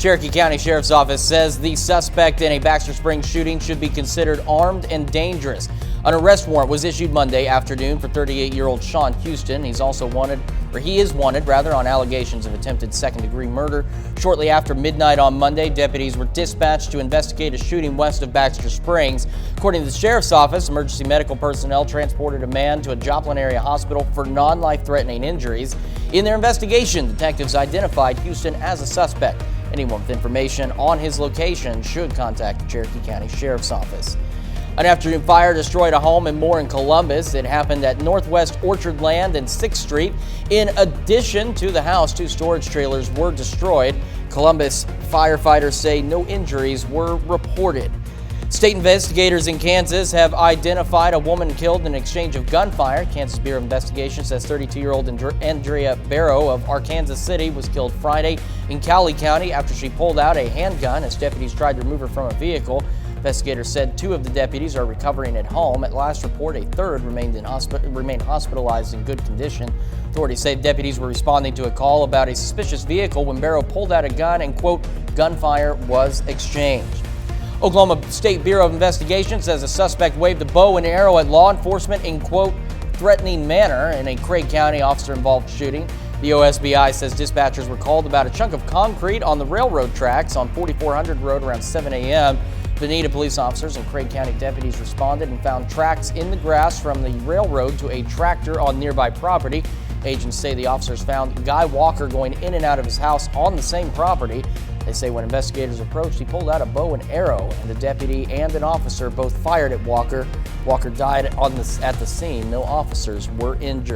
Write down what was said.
Cherokee County Sheriff's Office says the suspect in a Baxter Springs shooting should be considered armed and dangerous. An arrest warrant was issued Monday afternoon for 38-year-old Sean Houston. He is wanted on allegations of attempted second-degree murder. Shortly after midnight on Monday, deputies were dispatched to investigate a shooting west of Baxter Springs. According to the Sheriff's Office, emergency medical personnel transported a man to a Joplin area hospital for non-life-threatening injuries. In their investigation, detectives identified Houston as a suspect. Anyone with information on his location should contact the Cherokee County Sheriff's Office. An afternoon fire destroyed a home and more in Columbus. It happened at Northwest Orchard Land and 6th Street. In addition to the house, 2 storage trailers were destroyed. Columbus firefighters say no injuries were reported. State investigators in Kansas have identified a woman killed in an exchange of gunfire. Kansas Bureau of Investigation says 32-year-old Andrea Barrow of Arkansas City was killed Friday in Cowley County after she pulled out a handgun as deputies tried to remove her from a vehicle. Investigators said 2 of the deputies are recovering at home. At last report, a 3rd remained hospitalized in good condition. Authorities say deputies were responding to a call about a suspicious vehicle when Barrow pulled out a gun and, quote, gunfire was exchanged. Oklahoma State Bureau of Investigation says a suspect waved a bow and arrow at law enforcement in, quote, threatening manner in a Craig County officer-involved shooting. The OSBI says dispatchers were called about a chunk of concrete on the railroad tracks on 4400 Road around 7 a.m. Bonita police officers and Craig County deputies responded and found tracks in the grass from the railroad to a tractor on nearby property. Agents say the officers found Guy Walker going in and out of his house on the same property. They say when investigators approached, he pulled out a bow and arrow, and the deputy and an officer both fired at Walker. Walker died at the scene. No officers were injured.